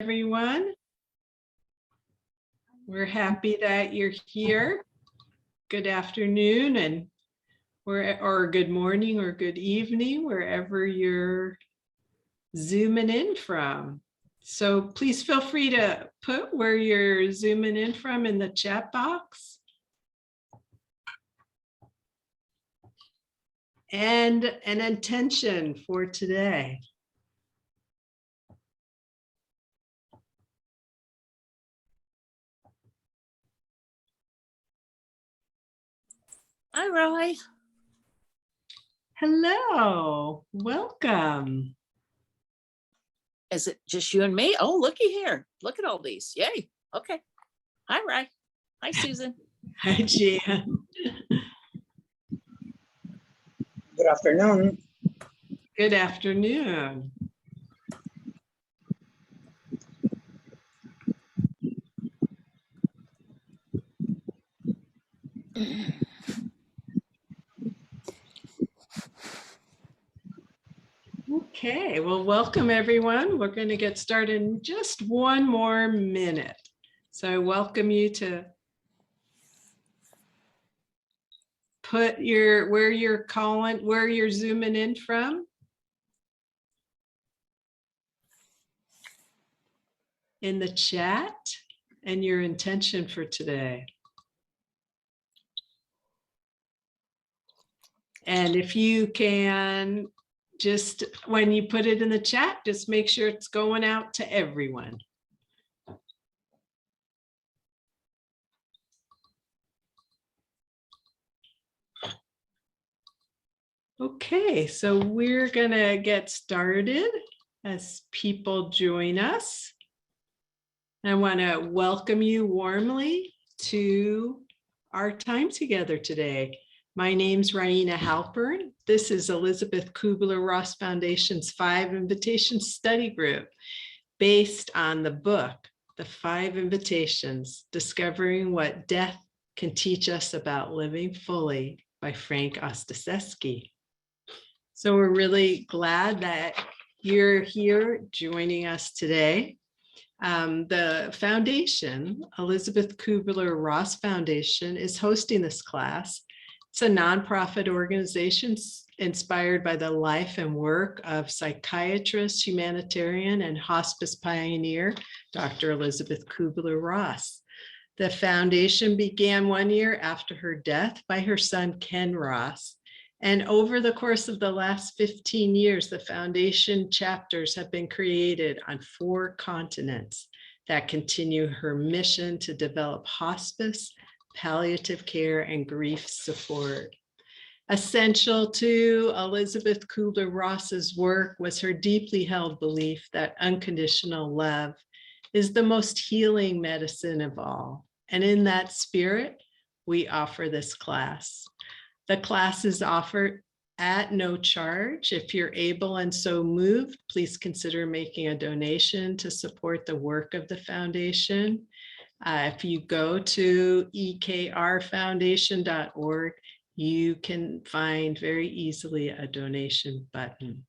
Everyone. We're happy that you're here. Good afternoon and or good morning or good evening, wherever you're zooming in from. So please feel free to put where you're zooming in from in the chat box. And an intention for today. Hi, Roy. Hello, welcome. Is it just you and me? Oh, looky here. Look at all these. Yay. Okay. Hi, Roy. Hi, Susan. Hi, Jan. Good afternoon. Good afternoon. Okay, well, welcome everyone. We're going to get started in just one more minute. So I welcome you to put where you're zooming in from in the chat and your intention for today. And if you can, just when you put it in the chat, just make sure it's going out to everyone. Okay, so we're gonna get started as people join us. I want to welcome you warmly to our time together today. My name's Rhyena Halpern. This is Elisabeth Kübler-Ross Foundation's 5 Invitations Study Group based on the book, The 5 Invitations, Discovering What Death Can Teach Us About Living Fully by Frank Ostaseski. So we're really glad that you're here joining us today. The foundation, Elisabeth Kübler-Ross Foundation, is hosting this class. It's a nonprofit organization inspired by the life and work of psychiatrist, humanitarian, and hospice pioneer, Dr. Elisabeth Kübler-Ross. The foundation began 1 year after her death by her son, Ken Ross. And over the course of the last 15 years, the foundation chapters have been created on 4 continents that continue her mission to develop hospice, palliative care, and grief support. Essential to Elisabeth Kübler-Ross's work was her deeply held belief that unconditional love is the most healing medicine of all. And in that spirit, we offer this class. The class is offered at no charge. If you're able and so moved, please consider making a donation to support the work of the foundation. If you go to ekrfoundation.org, you can find very easily a donation button.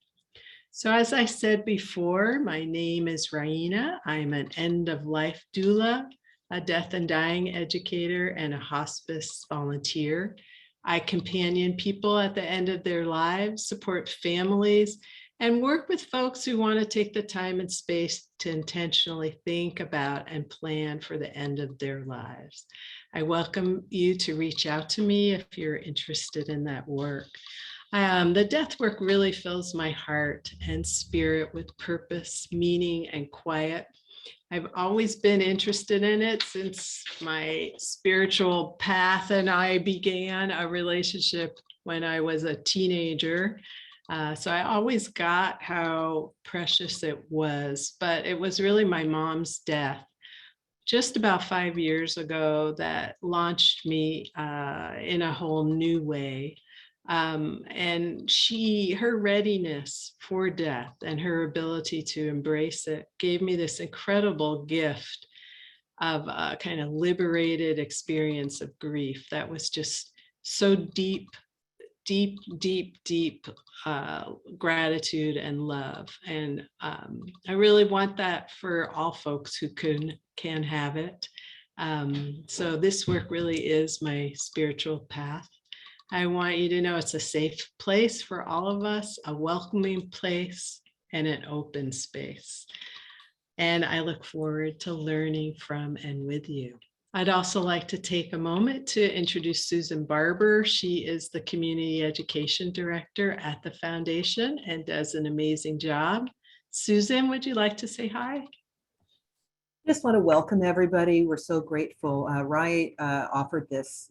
So as I said before, my name is Rhyena. I'm an end-of-life doula, a death and dying educator, and a hospice volunteer. I companion people at the end of their lives, support families, and work with folks who want to take the time and space to intentionally think about and plan for the end of their lives. I welcome you to reach out to me if you're interested in that work. The death work really fills my heart and spirit with purpose, meaning, and quiet. I've always been interested in it since my spiritual path and I began a relationship when I was a teenager. So I always got how precious it was, but it was really my mom's death just about 5 years ago that launched me in a whole new way. And her readiness for death and her ability to embrace it gave me this incredible gift of a kind of liberated experience of grief that was just so deep deep, deep, deep gratitude and love. And I really want that for all folks who can have it. So this work really is my spiritual path. I want you to know it's a safe place for all of us, a welcoming place, and an open space. And I look forward to learning from and with you. I'd also like to take a moment to introduce Susan Barber. She is the Community Education Director at the Foundation and does an amazing job. Susan, would you like to say hi? Just want to welcome everybody. We're so grateful. Rye offered this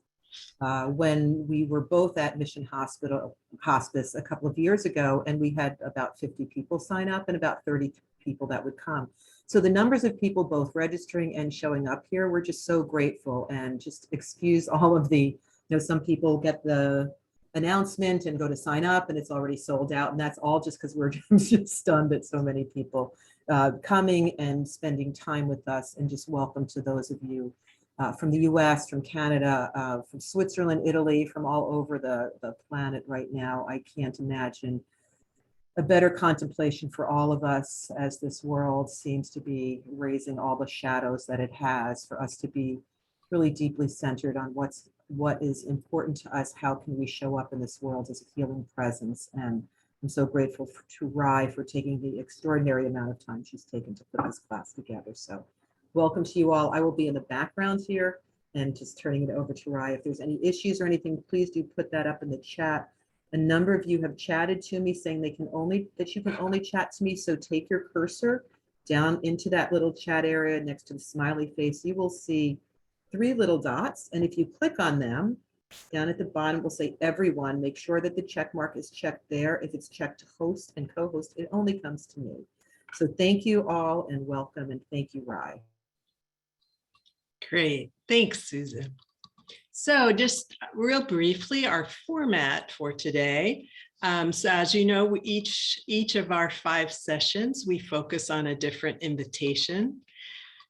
when we were both at Mission Hospice a couple of years ago, and we had about 50 people sign up and about 30 people that would come. So the numbers of people both registering and showing up here, we're just so grateful, and just excuse all of the, some people get the announcement and go to sign up and it's already sold out. And that's all just because we're just stunned at so many people coming and spending time with us. And just welcome to those of you from the US, from Canada, from Switzerland, Italy, from all over the planet right now. I can't imagine a better contemplation for all of us as this world seems to be raising all the shadows that it has, for us to be really deeply centered on what is important to us. How can we show up in this world as a healing presence? And I'm so grateful to Rye for taking the extraordinary amount of time she's taken to put this class together. So welcome to you all. I will be in the background here and just turning it over to Rye. If there's any issues or anything, please do put that up in the chat. A number of you have chatted to me saying that you can only chat to me. So take your cursor down into that little chat area next to the smiley face. You will see 3 little dots. And if you click on them, down at the bottom, we'll say everyone. Make sure that the check mark is checked there. If it's checked to host and co-host, it only comes to me. So thank you all and welcome, and thank you, Rye. Great. Thanks, Susan. So just real briefly, our format for today. So as you know, each of our 5 sessions, we focus on a different invitation.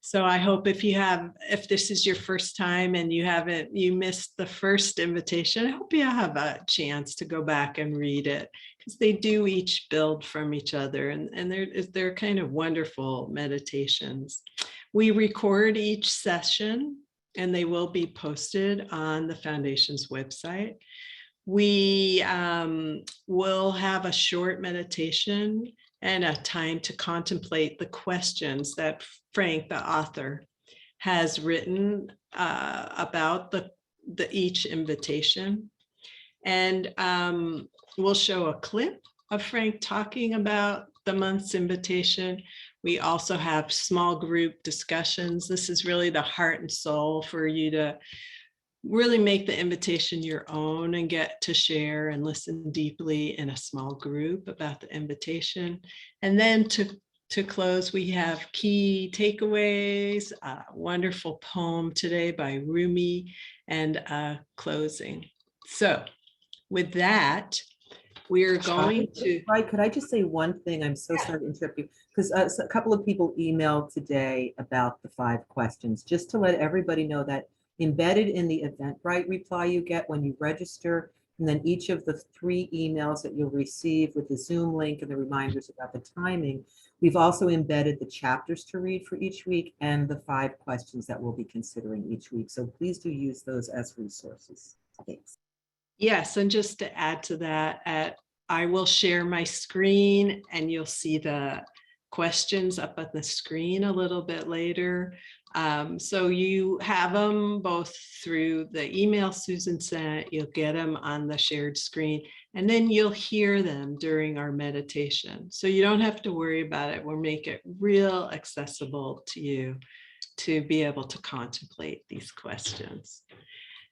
So I hope if this is your first time and you missed the first invitation, I hope you have a chance to go back and read it, because they do each build from each other, and they're kind of wonderful meditations. We record each session and they will be posted on the Foundation's website. We will have a short meditation and a time to contemplate the questions that Frank, the author, has written about each invitation. And we'll show a clip of Frank talking about the month's invitation. We also have small group discussions. This is really the heart and soul for you to really make the invitation your own and get to share and listen deeply in a small group about the invitation. And then to close, we have key takeaways, a wonderful poem today by Rumi, and closing. So with that, we're going to... Right, could I just say one thing? I'm so sorry to interrupt you, because a couple of people emailed today about the 5 questions, just to let everybody know that embedded in the Eventbrite reply you get when you register, and then each of the 3 emails that you'll receive with the Zoom link and the reminders about the timing, we've also embedded the chapters to read for each week and the 5 questions that we'll be considering each week. So please do use those as resources. Thanks. Yes, and just to add to that, I will share my screen and you'll see the questions up on the screen a little bit later. So you have them both through the email Susan sent, you'll get them on the shared screen, and then you'll hear them during our meditation. So you don't have to worry about it. We'll make it real accessible to you to be able to contemplate these questions.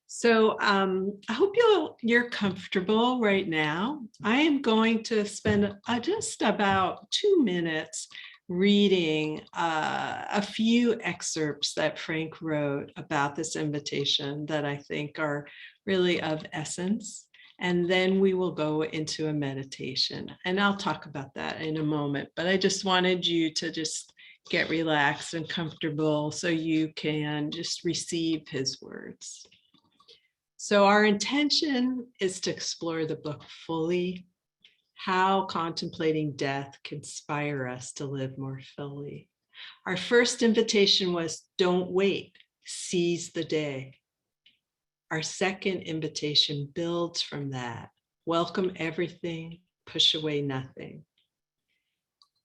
So I hope you're comfortable right now. I am going to spend just about 2 minutes reading a few excerpts that Frank wrote about this invitation that I think are really of essence. And then we will go into a meditation. And I'll talk about that in a moment. But I just wanted you to just get relaxed and comfortable so you can just receive his words. So our intention is to explore the book fully, how contemplating death can inspire us to live more fully. Our first invitation was don't wait, seize the day. Our second invitation builds from that. Welcome everything, push away nothing.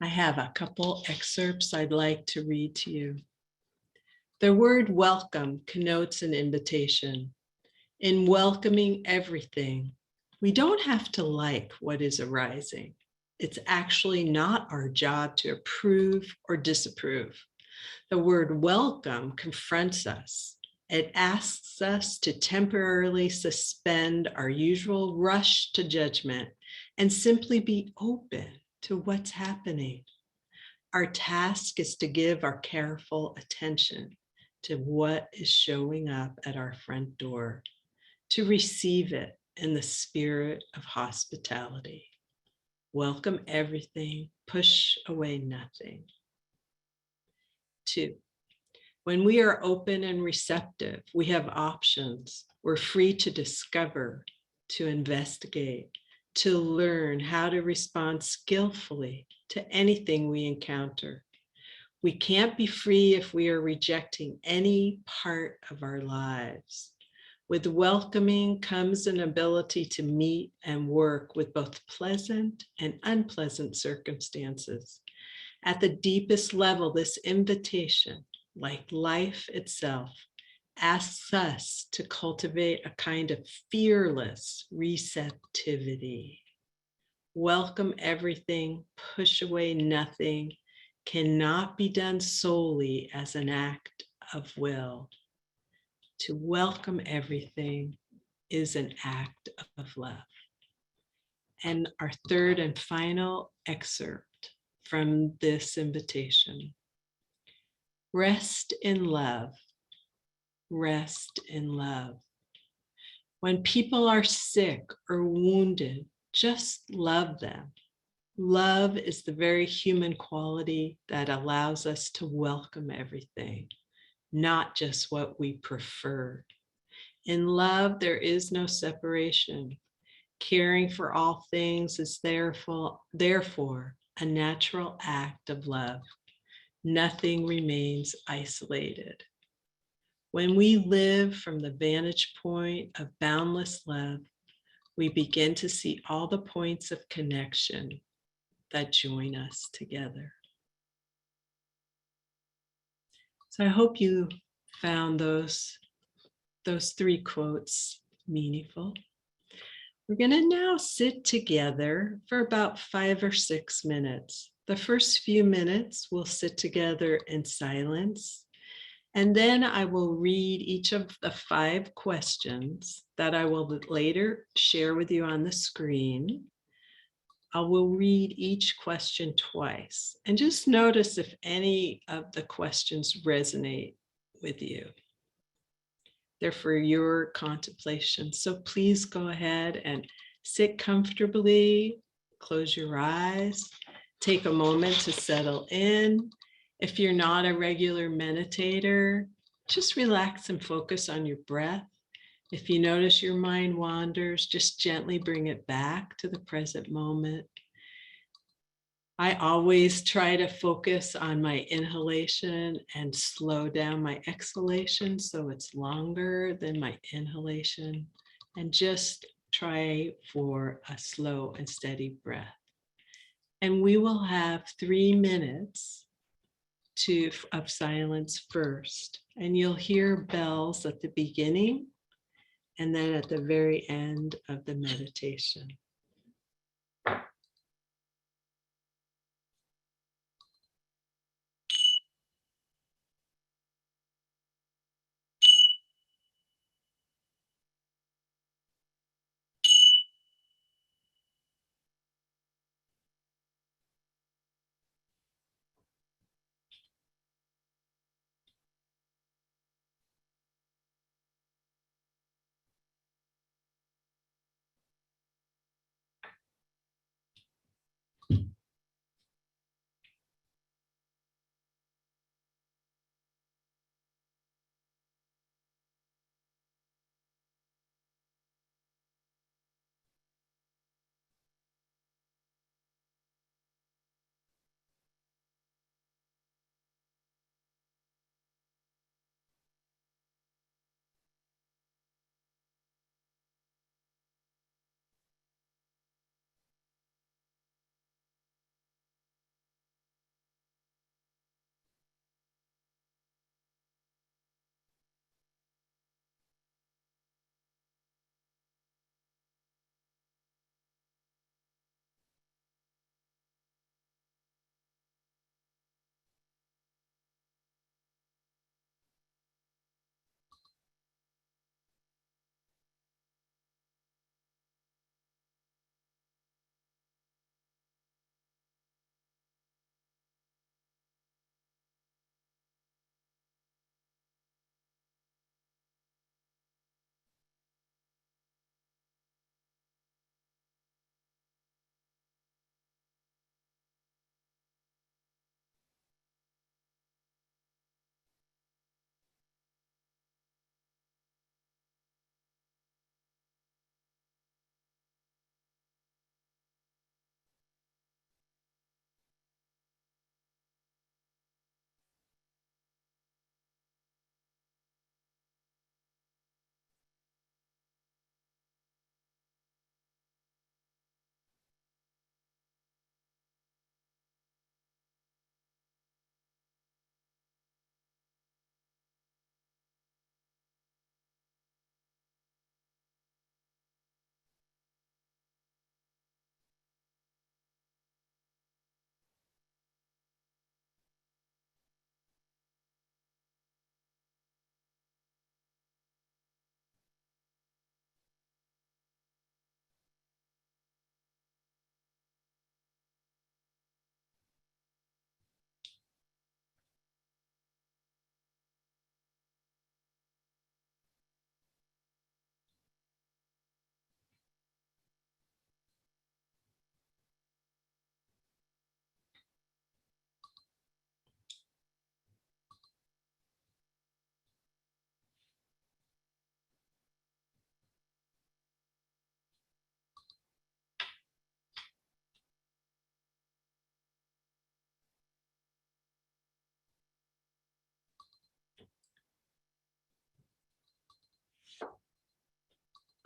I have a couple excerpts I'd like to read to you. The word welcome connotes an invitation. In welcoming everything, we don't have to like what is arising. It's actually not our job to approve or disapprove. The word welcome confronts us. It asks us to temporarily suspend our usual rush to judgment and simply be open to what's happening. Our task is to give our careful attention to what is showing up at our front door, to receive it in the spirit of hospitality. Welcome everything, push away nothing. 2, when we are open and receptive, we have options. We're free to discover, to investigate, to learn how to respond skillfully to anything we encounter. We can't be free if we are rejecting any part of our lives. With welcoming comes an ability to meet and work with both pleasant and unpleasant circumstances. At the deepest level, this invitation, like life itself, asks us to cultivate a kind of fearless receptivity. Welcome everything, push away nothing, cannot be done solely as an act of will. To welcome everything is an act of love. And our third and final excerpt from this invitation. Rest in love. Rest in love. When people are sick or wounded, just love them. Love is the very human quality that allows us to welcome everything, not just what we prefer. In love, there is no separation. Caring for all things is therefore a natural act of love. Nothing remains isolated. When we live from the vantage point of boundless love, we begin to see all the points of connection that join us together. So I hope you found those 3 quotes meaningful. We're going to now sit together for about 5 or 6 minutes. The first few minutes we'll sit together in silence, and then I will read each of the 5 questions that I will later share with you on the screen. I will read each question twice, and just notice if any of the questions resonate with you. They're for your contemplation. So please go ahead and sit comfortably, close your eyes, take a moment to settle in. If you're not a regular meditator, just relax and focus on your breath. If you notice your mind wanders, just gently bring it back to the present moment. I always try to focus on my inhalation and slow down my exhalation so it's longer than my inhalation, and just try for a slow and steady breath. And we will have 3 minutes of silence first, and you'll hear bells at the beginning and then at the very end of the meditation.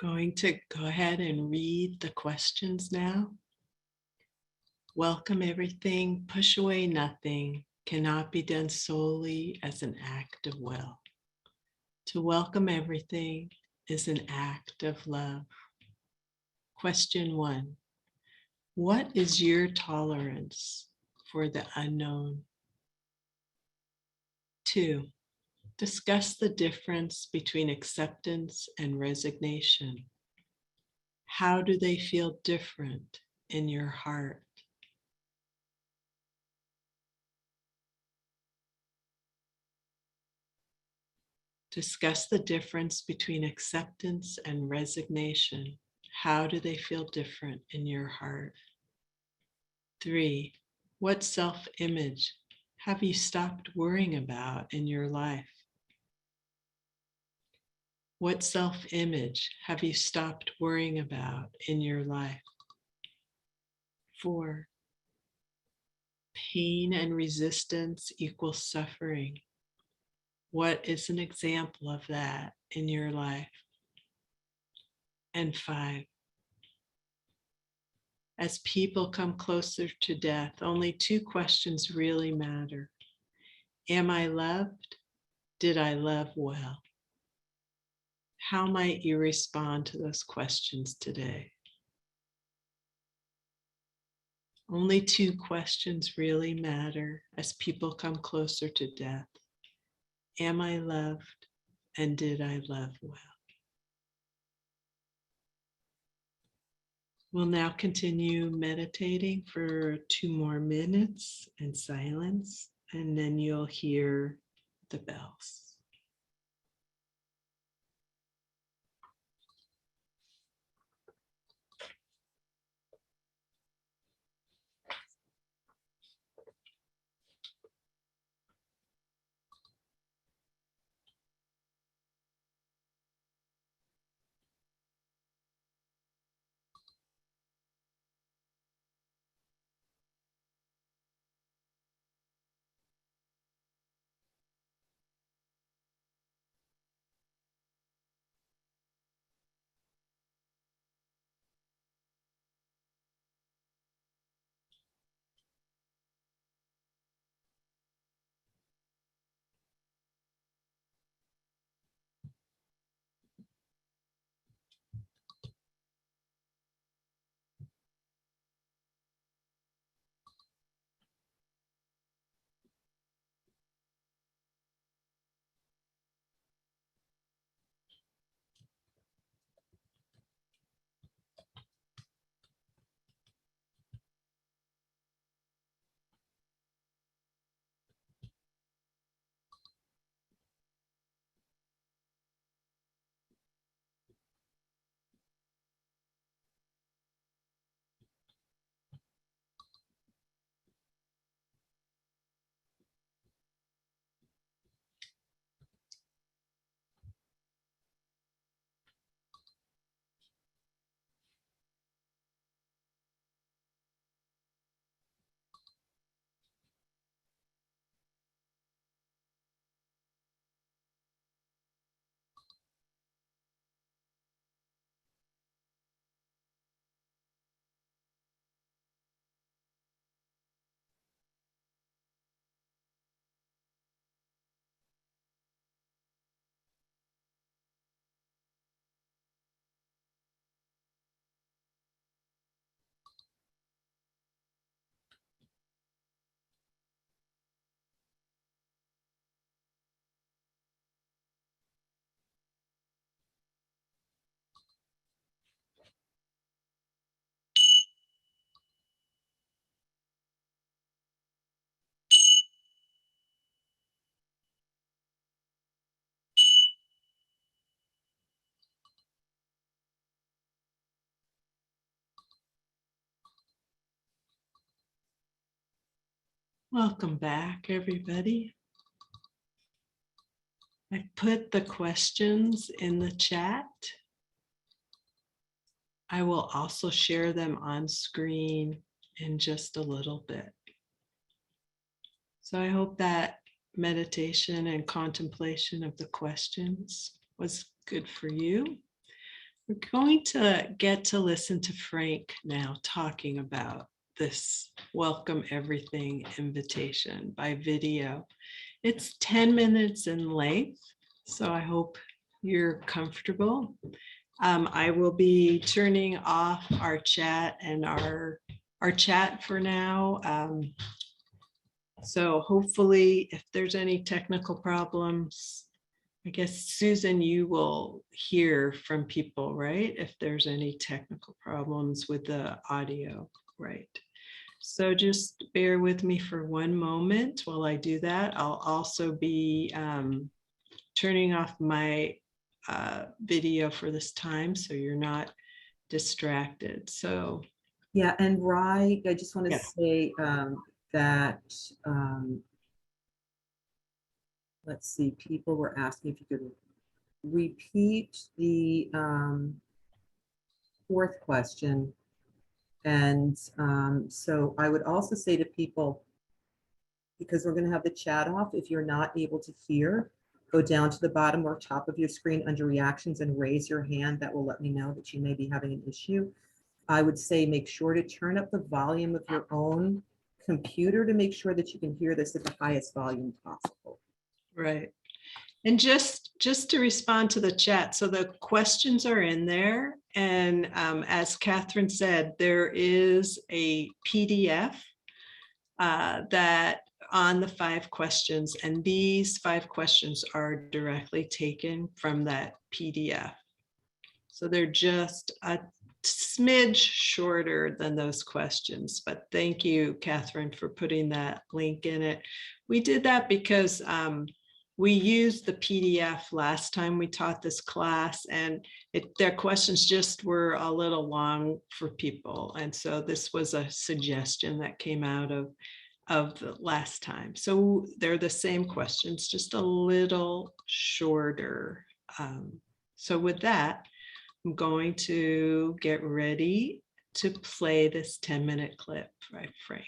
Going to go ahead and read the questions now. Welcome everything, push away nothing, cannot be done solely as an act of will. To welcome everything is an act of love. Question 1. What is your tolerance for the unknown? 2. Discuss the difference between acceptance and resignation. How do they feel different in your heart? Discuss the difference between acceptance and resignation. How do they feel different in your heart? 3. What self-image have you stopped worrying about in your life? What self-image have you stopped worrying about in your life? 4. Pain and resistance equals suffering. What is an example of that in your life? And 5. As people come closer to death, only 2 questions really matter. Am I loved? Did I love well? How might you respond to those questions today? Only 2 questions really matter as people come closer to death. Am I loved? And did I love well? We'll now continue meditating for 2 more minutes in silence, and then you'll hear the bells. Welcome back, everybody. I put the questions in the chat. I will also share them on screen in just a little bit. So I hope that meditation and contemplation of the questions was good for you. We're going to get to listen to Frank now talking about this Welcome Everything invitation by video. It's 10 minutes in length, so I hope you're comfortable. I will be turning off our chat and our chat for now. So hopefully, if there's any technical problems, I guess, Susan, you will hear from people, right? If there's any technical problems with the audio, right? So just bear with me for one moment while I do that. I'll also be turning off my video for this time, so you're not distracted. So Yeah, and Rye, I just want to Yeah. say that, let's see, people were asking if you could repeat the fourth question. And so I would also say to people, because we're going to have the chat off, if you're not able to hear, go down to the bottom or top of your screen under reactions and raise your hand. That will let me know that you may be having an issue. I would say make sure to turn up the volume of your own computer to make sure that you can hear this at the highest volume possible. right. And just to respond to the chat, so the questions are in there. And as Catherine said, there is a PDF that on the 5 questions, and these 5 questions are directly taken from that PDF. So they're just a smidge shorter than those questions, but thank you, Catherine, for putting that link in it. We did that because we used the PDF last time we taught this class, and their questions just were a little long for people. And so this was a suggestion that came out of the last time. So they're the same questions, just a little shorter. So with that, I'm going to get ready to play this 10-minute clip by Frank.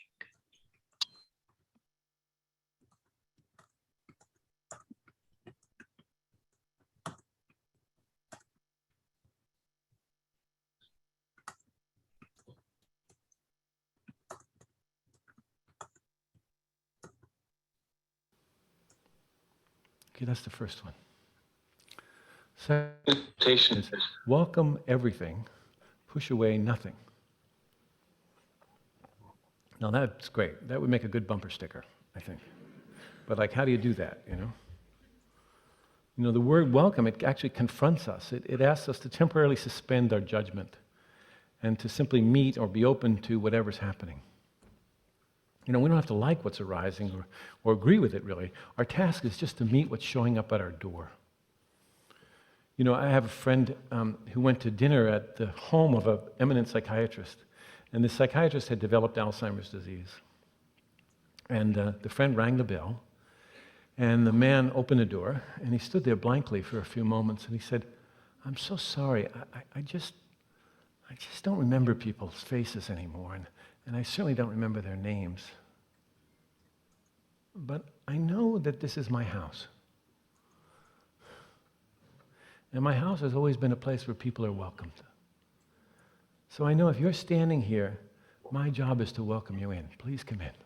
Okay, that's the first one. Salutation is welcome everything, push away nothing. Now that's great. That would make a good bumper sticker, I think. But like, how do you do that, you know? You know, the word welcome, it actually confronts us. It asks us to temporarily suspend our judgment and to simply meet or be open to whatever's happening. You know, we don't have to like what's arising or agree with it, really. Our task is just to meet what's showing up at our door. You know, I have a friend who went to dinner at the home of an eminent psychiatrist, and the psychiatrist had developed Alzheimer's disease. And the friend rang the bell, and the man opened the door, and he stood there blankly for a few moments, and he said, "I'm so sorry, I just don't remember people's faces anymore, and I certainly don't remember their names. But I know that this is my house. And my house has always been a place where people are welcomed. So I know if you're standing here, my job is to welcome you in. Please come in."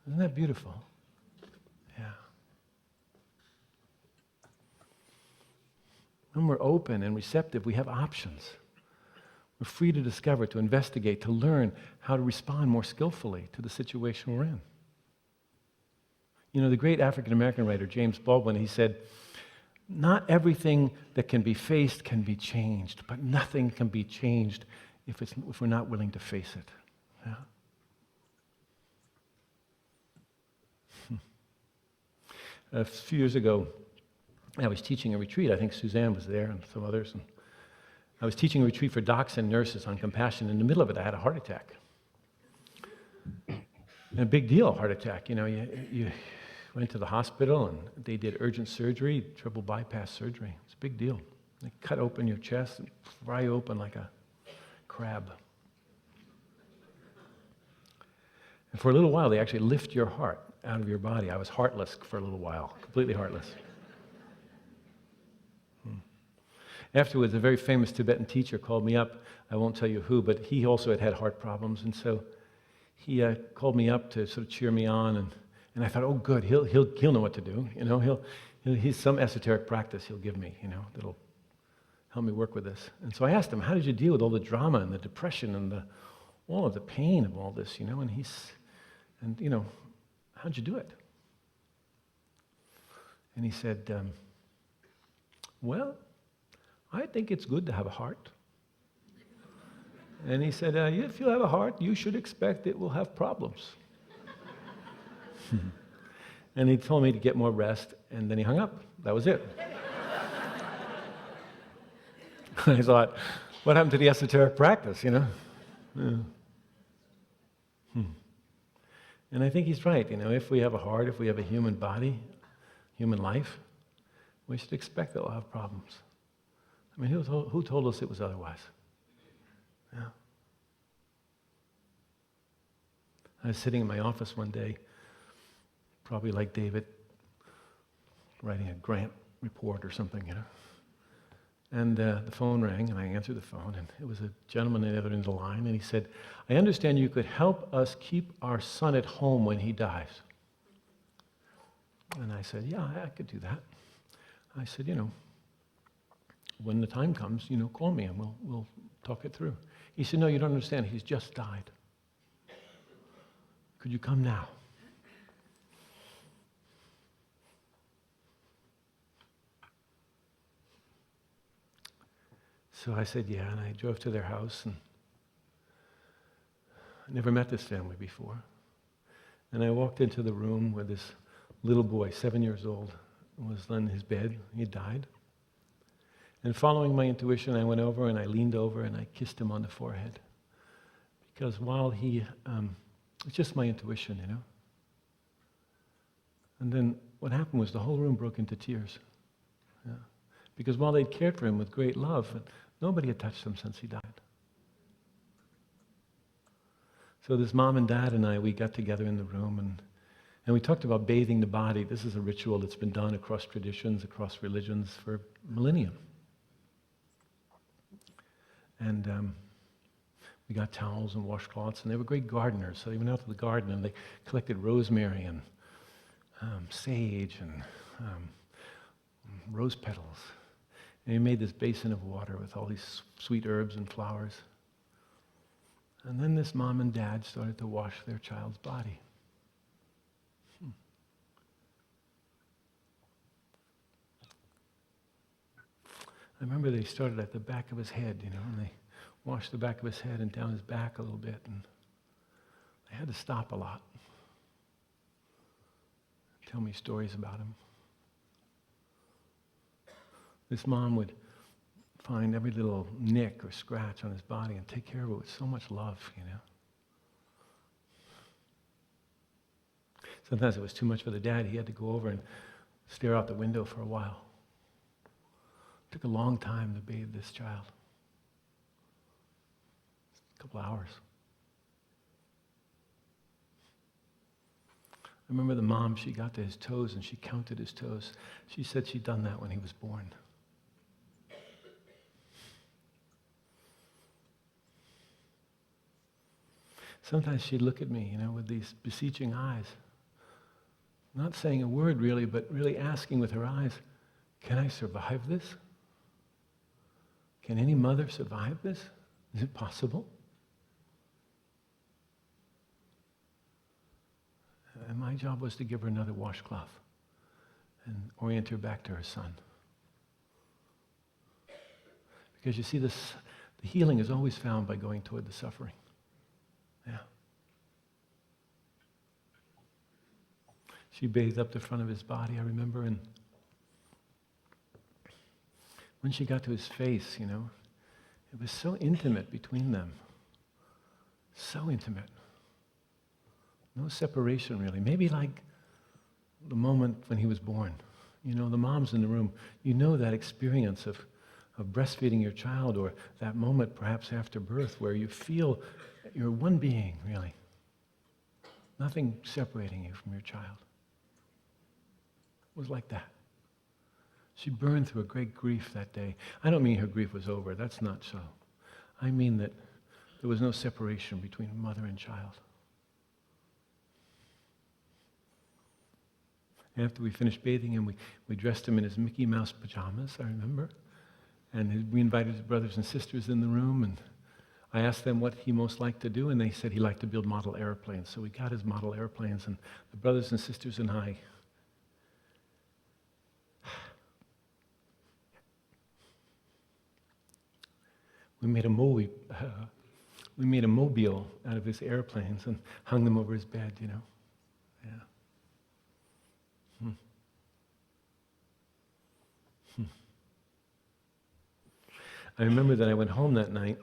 Isn't that beautiful? Yeah. When we're open and receptive, we have options. We're free to discover, to investigate, to learn how to respond more skillfully to the situation we're in. You know, the great African-American writer, James Baldwin, he said, "Not everything that can be faced can be changed, but nothing can be changed if we're not willing to face it." Yeah? A few years ago, I was teaching a retreat. I think Suzanne was there and some others. And I was teaching a retreat for docs and nurses on compassion. In the middle of it, I had a heart attack. And a big deal, heart attack. You know, you went to the hospital and they did urgent surgery, triple bypass surgery. It's a big deal. They cut open your chest and fry you open like a crab. And for a little while, they actually lift your heart out of your body. I was heartless for a little while, completely heartless. afterwards, a very famous Tibetan teacher called me up. I won't tell you who, but he also had heart problems. And so he called me up to sort of cheer me on. And I thought, oh, good, he'll know what to do. He's some esoteric practice he'll give me, that'll help me work with this. And so I asked him, how did you deal with all the drama and the depression and all of the pain of all this, And how'd you do it? And he said, well, I think it's good to have a heart. And he said, if you have a heart, you should expect it will have problems. And he told me to get more rest, and then he hung up. That was it. I thought, what happened to the esoteric practice, Yeah. And I think he's right, if we have a heart, if we have a human body, human life, we should expect that we'll have problems. I mean, who told us it was otherwise? Yeah. I was sitting in my office one day, probably like David, writing a grant report or something, And the phone rang, and I answered the phone, and it was a gentleman on the other end of the line, and he said, I understand you could help us keep our son at home when he dies. And I said, yeah, I could do that. I said, when the time comes, call me, and we'll talk it through. He said, no, you don't understand. He's just died. Could you come now? So I said, yeah, and I drove to their house, and I never met this family before. And I walked into the room where this little boy, 7 years old, was on his bed. He had died. And following my intuition, I went over and I leaned over and I kissed him on the forehead. Because while it's just my intuition, And then what happened was the whole room broke into tears. Yeah. Because while they'd cared for him with great love, nobody had touched him since he died. So this mom and dad and I, we got together in the room and we talked about bathing the body. This is a ritual that's been done across traditions, across religions for millennia. And we got towels and washcloths, and they were great gardeners. So they went out to the garden and they collected rosemary and sage and rose petals. And he made this basin of water with all these sweet herbs and flowers. And then this mom and dad started to wash their child's body. I remember they started at the back of his head, and they washed the back of his head and down his back a little bit. And they had to stop a lot. Tell me stories about him. This mom would find every little nick or scratch on his body and take care of it with so much love, Sometimes it was too much for the dad. He had to go over and stare out the window for a while. It took a long time to bathe this child. A couple hours. I remember the mom, she got to his toes and she counted his toes. She said she'd done that when he was born. Sometimes she'd look at me, with these beseeching eyes. Not saying a word really, but really asking with her eyes, can I survive this? Can any mother survive this? Is it possible? And my job was to give her another washcloth and orient her back to her son. Because you see, the healing is always found by going toward the suffering. Yeah. She bathed up the front of his body, I remember, and when she got to his face, it was so intimate between them. So intimate. No separation, really. Maybe like the moment when he was born. The moms in the room, that experience of breastfeeding your child, or that moment perhaps after birth where you feel you're one being, really. Nothing separating you from your child. It was like that. She burned through a great grief that day. I don't mean her grief was over. That's not so. I mean that there was no separation between mother and child. After we finished bathing him, we dressed him in his Mickey Mouse pajamas, I remember. And we invited his brothers and sisters in the room, and I asked them what he most liked to do, and they said he liked to build model airplanes. So we got his model airplanes, and the brothers and sisters and I we made a mobile out of his airplanes and hung them over his bed, you know. Yeah. I remember that I went home that night,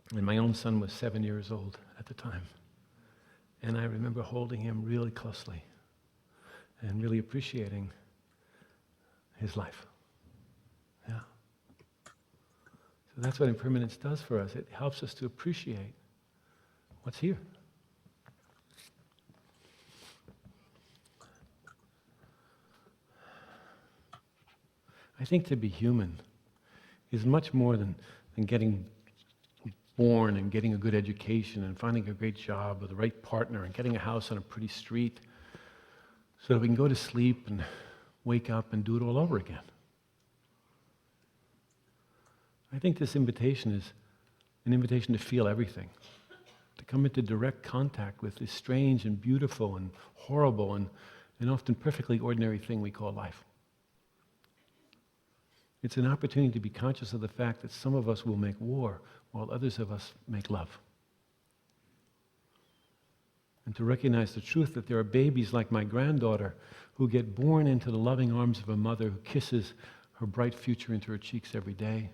and my own son was 7 years old at the time. And I remember holding him really closely and really appreciating his life. Yeah. So that's what impermanence does for us. It helps us to appreciate what's here. I think to be human is much more than getting born and getting a good education and finding a great job with the right partner and getting a house on a pretty street so that we can go to sleep and wake up and do it all over again. I think this invitation is an invitation to feel everything, to come into direct contact with this strange and beautiful and horrible and often perfectly ordinary thing we call life. It's an opportunity to be conscious of the fact that some of us will make war while others of us make love. And to recognize the truth that there are babies like my granddaughter who get born into the loving arms of a mother who kisses her bright future into her cheeks every day.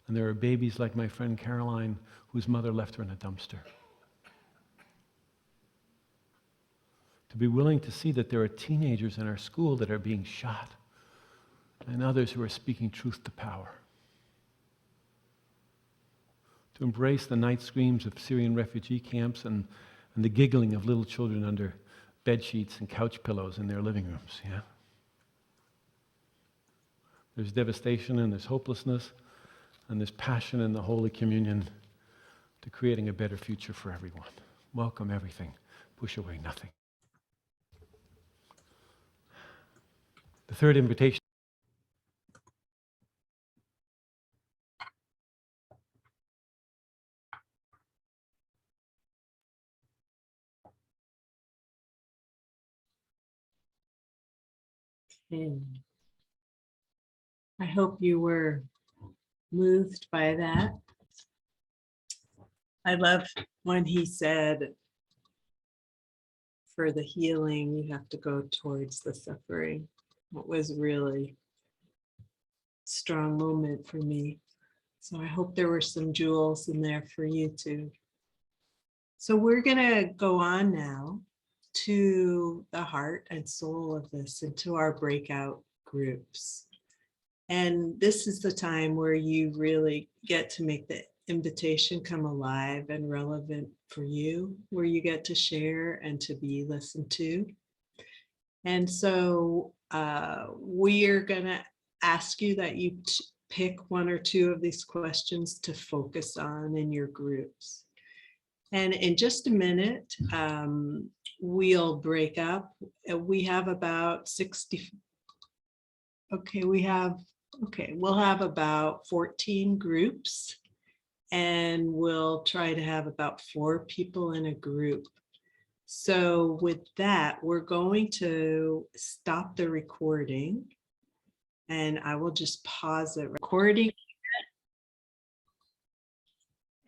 And there are babies like my friend Caroline whose mother left her in a dumpster. To be willing to see that there are teenagers in our school that are being shot and others who are speaking truth to power. To embrace the night screams of Syrian refugee camps and the giggling of little children under bed sheets and couch pillows in their living rooms, yeah? There's devastation and there's hopelessness and there's passion in the Holy Communion to creating a better future for everyone. Welcome everything, push away nothing. The third invitation. I hope you were moved by that. I love when he said, for the healing, you have to go towards the suffering. It was really a strong moment for me. So I hope there were some jewels in there for you too. So we're gonna go on now to the heart and soul of this and to our breakout groups. And this is the time where you really get to make the invitation come alive and relevant for you, where you get to share and to be listened to. And so we are gonna ask you that you pick one or two of these questions to focus on in your groups. And in just a minute, we'll break up. We have about 60. Okay, we'll have about 14 groups, and we'll try to have about 4 people in a group. So with that, we're going to stop the recording, and I will just pause the recording.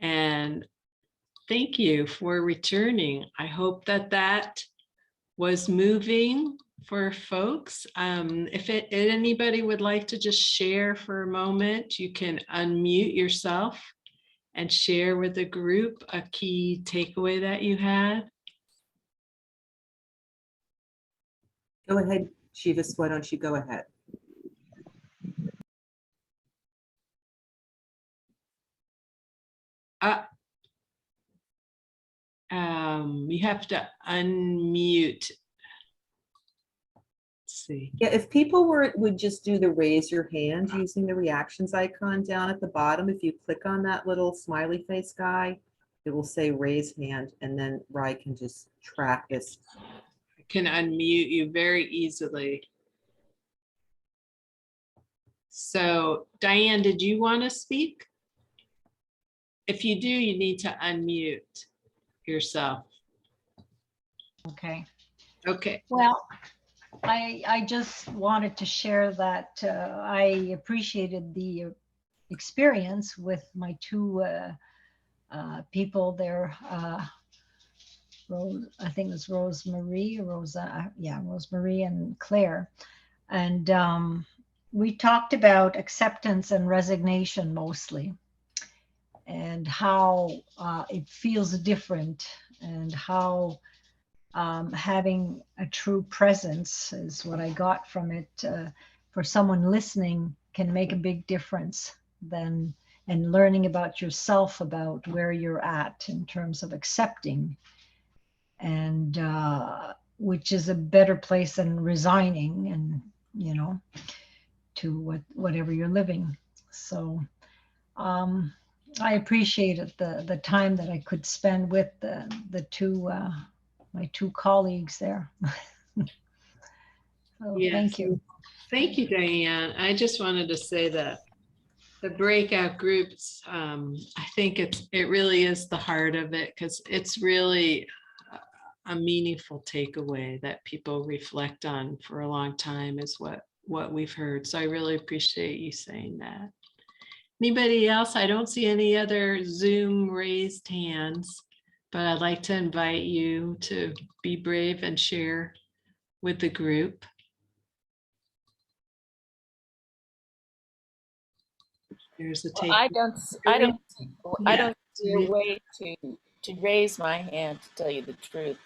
And thank you for returning. I hope that was moving for folks. If anybody would like to just share for a moment, you can unmute yourself and share with the group a key takeaway that you had. Go ahead, Shivas, why don't you go ahead? You have to unmute. see. Yeah, if people would just do the raise your hand using the reactions icon down at the bottom, if you click on that little smiley face guy, it will say raise hand, and then Rye can just track this. I can unmute you very easily. So Diane, did you want to speak? If you do, you need to unmute yourself. Okay, Okay. well, I just wanted to share that I appreciated the experience with my two people there. Rose, I think it was Rosemarie and Claire. And we talked about acceptance and resignation mostly, and how it feels different, and how having a true presence is what I got from it. For someone listening can make a big difference then, and learning about yourself, about where you're at in terms of accepting, and which is a better place than resigning and, you know, to whatever you're living. So I appreciated the time that I could spend with the two my two colleagues there. So Yes. thank you. Thank you, Diane. I just wanted to say that the breakout groups, I think it really is the heart of it, because it's really a meaningful takeaway that people reflect on for a long time, is what we've heard. So I really appreciate you saying that. Anybody else? I don't see any other Zoom raised hands, but I'd like to invite you to be brave and share with the group. There's a Well, take. I don't see a way to raise my hand, to tell you the truth.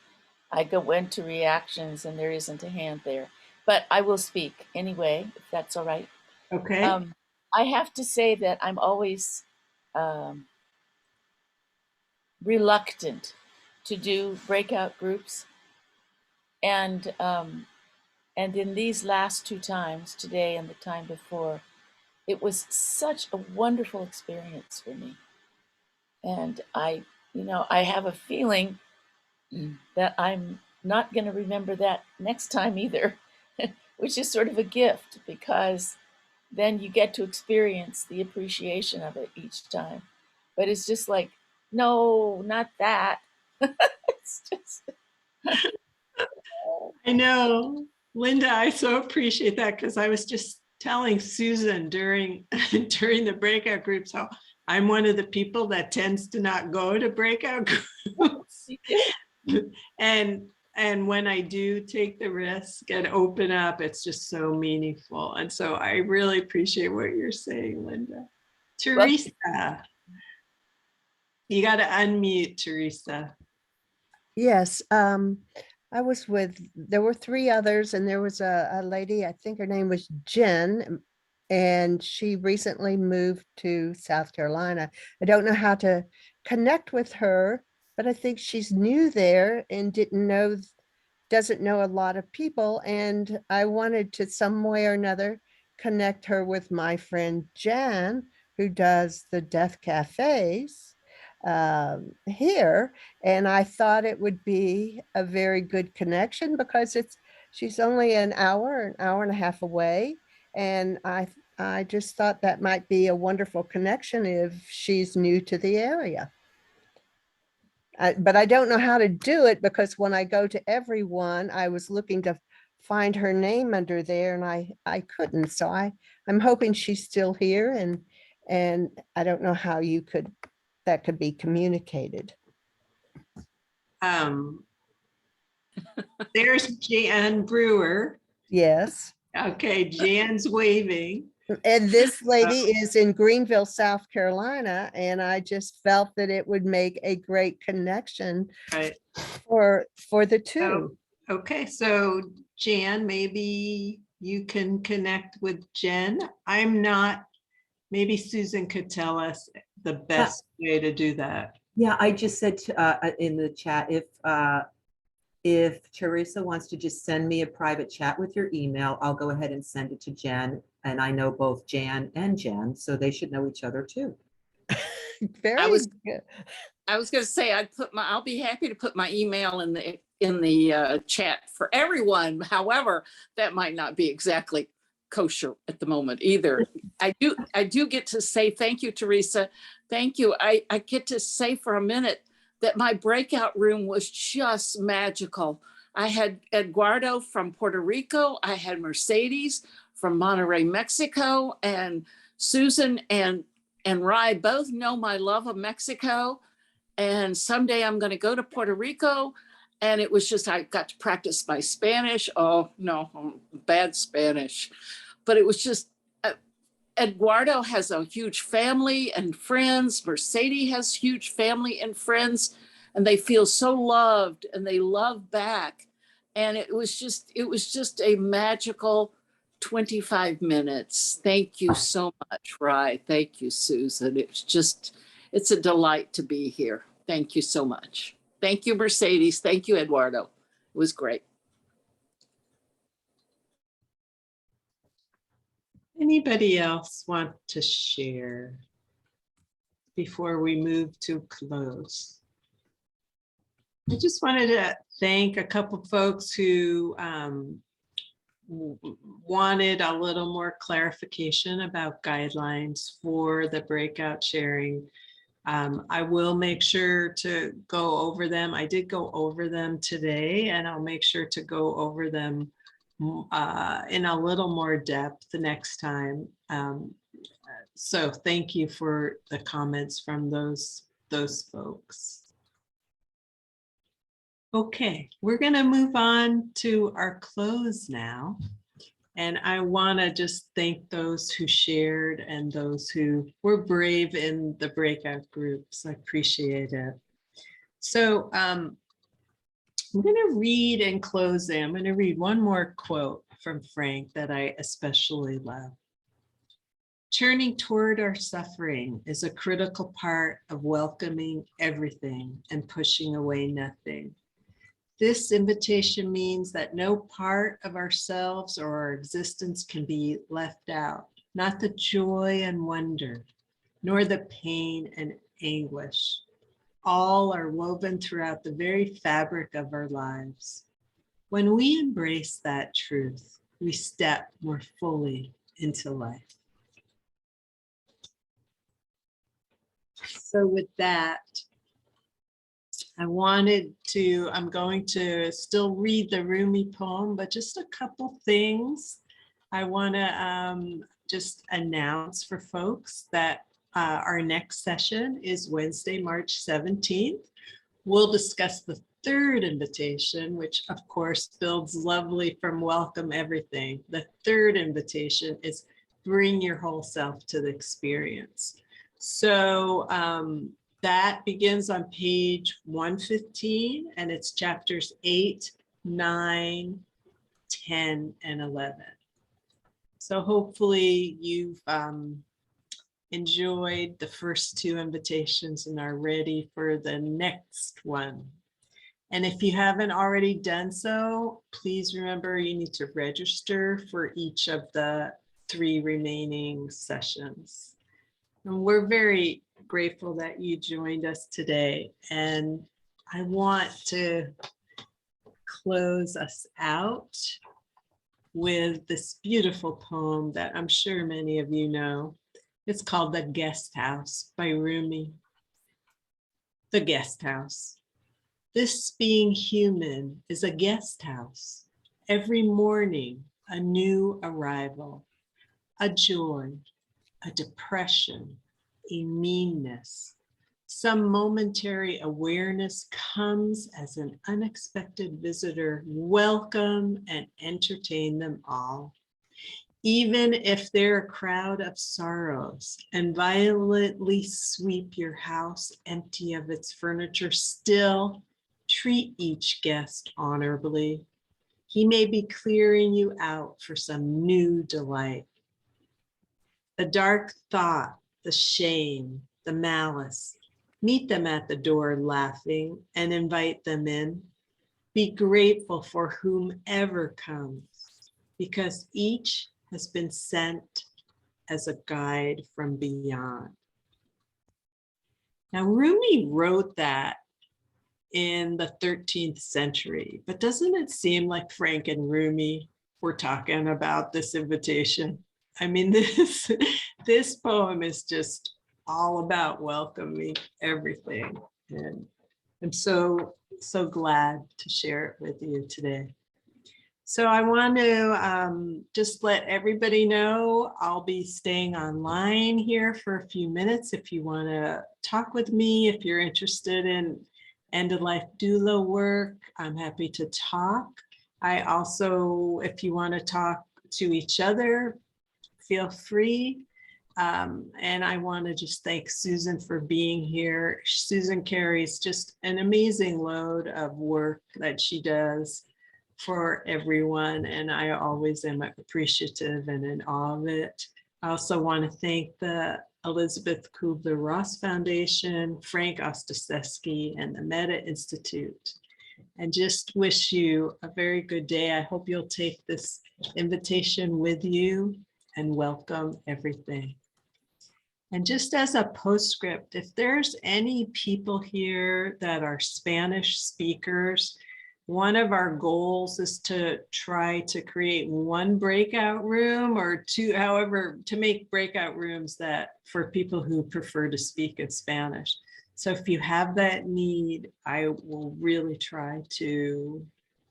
I go into reactions and there isn't a hand there, but I will speak anyway, if that's all right. Okay. I have to say that I'm always reluctant to do breakout groups, and in these last two times, today and the time before, it was such a wonderful experience for me. And I have a feeling that I'm not going to remember that next time either, which is sort of a gift, because then you get to experience the appreciation of it each time. But it's just like, no, not that. It's just. I know, Linda, I so appreciate that, because I was just telling Susan during the breakout groups how I'm one of the people that tends to not go to breakout groups. And when I do take the risk and open up, it's just so meaningful. And so I really appreciate what you're saying, Linda. Teresa, you got to unmute, Teresa. Yes, there were three others, and there was a lady, I think her name was Jen, and she recently moved to South Carolina. I don't know how to connect with her, but I think she's new there and doesn't know a lot of people. And I wanted to some way or another connect her with my friend Jan, who does the Death Cafes here. And I thought it would be a very good connection, because she's only an hour and a half away. And I just thought that might be a wonderful connection if she's new to the area. But I don't know how to do it, because when I go to everyone, I was looking to find her name under there, and I couldn't. So I'm hoping she's still here, and I don't know how that could be communicated. There's Jan Brewer. Yes. Okay, Jan's waving. And this lady is in Greenville, South Carolina, and I just felt that it would make a great connection for the two. Okay, so Jan, maybe you can connect with Jen. Maybe Susan could tell us the best way to do that. Yeah, I just said in the chat, if Teresa wants to just send me a private chat with your email, I'll go ahead and send it to Jen. And I know both Jan and Jen, so they should know each other too. Very was- good. I was going to say I'll be happy to put my email in the chat for everyone. However, that might not be exactly kosher at the moment either. I do get to say thank you, Teresa. Thank you. I get to say for a minute that my breakout room was just magical. I had Eduardo from Puerto Rico. I had Mercedes from Monterrey, Mexico, and Susan and Rye both know my love of Mexico. And someday I'm going to go to Puerto Rico. And it was just, I got to practice my Spanish. Oh, no, bad Spanish. But it was just, Eduardo has a huge family and friends. Mercedes has huge family and friends. And they feel so loved and they love back. And it was just a magical 25 minutes. Thank you so much, Rye. Thank you, Susan. It's a delight to be here. Thank you so much. Thank you, Mercedes. Thank you, Eduardo. It was great. Anybody else want to share before we move to close? I just wanted to thank a couple folks who wanted a little more clarification about guidelines for the breakout sharing. I will make sure to go over them. I did go over them today, and I'll make sure to go over them in a little more depth the next time. So thank you for the comments from those folks. Okay, we're going to move on to our close now. And I want to just thank those who shared and those who were brave in the breakout groups. I appreciate it. So I'm going to read in closing. I'm going to read one more quote from Frank that I especially love. Turning toward our suffering is a critical part of welcoming everything and pushing away nothing. This invitation means that no part of ourselves or our existence can be left out, not the joy and wonder, nor the pain and anguish. All are woven throughout the very fabric of our lives. When we embrace that truth, we step more fully into life. So with that, I'm going to still read the Rumi poem, but just a couple things. I want to just announce for folks that our next session is Wednesday, March 17th. We'll discuss the third invitation, which of course builds lovely from Welcome Everything. The third invitation is bring your whole self to the experience. So that begins on page 115, and it's chapters 8, 9, 10, and 11. So hopefully you've enjoyed the first two invitations and are ready for the next one. And if you haven't already done so, please remember you need to register for each of the 3 remaining sessions. And we're very grateful that you joined us today. And I want to close us out with this beautiful poem that I'm sure many of you know. It's called The Guest House by Rumi. The guest house. This being human is a guest house. Every morning, a new arrival, a joy, a depression, a meanness. Some momentary awareness comes as an unexpected visitor. Welcome and entertain them all. Even if they're a crowd of sorrows and violently sweep your house empty of its furniture, still treat each guest honorably. He may be clearing you out for some new delight. The dark thought, the shame, the malice, meet them at the door laughing and invite them in. Be grateful for whomever comes, because each has been sent as a guide from beyond. Now, Rumi wrote that in the 13th century, but doesn't it seem like Frank and Rumi were talking about this invitation? I mean, this poem is just all about welcoming everything. And I'm so glad to share it with you today. So I want to just let everybody know I'll be staying online here for a few minutes. If you want to talk with me, if you're interested in end-of-life doula work, I'm happy to talk. I also, if you want to talk to each other, feel free. And I want to just thank Susan for being here. Susan carries just an amazing load of work that she does for everyone, and I always am appreciative and in awe of it. I also want to thank the Elisabeth Kübler-Ross Foundation, Frank Ostaseski, and the Meta Institute, and just wish you a very good day. I hope you'll take this invitation with you and welcome everything. And just as a postscript, if there's any people here that are Spanish speakers, one of our goals is to try to create one breakout room or two, however, to make breakout rooms that for people who prefer to speak in Spanish. So if you have that need, I will really try to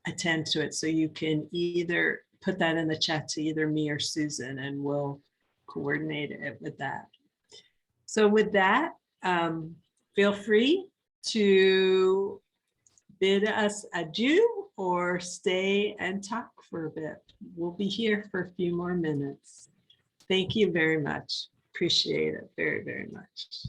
attend to it. So you can either put that in the chat to either me or Susan, and we'll coordinate it with that. So with that, feel free to bid us adieu or stay and talk for a bit. We'll be here for a few more minutes. Thank you very much. Appreciate it very, very much.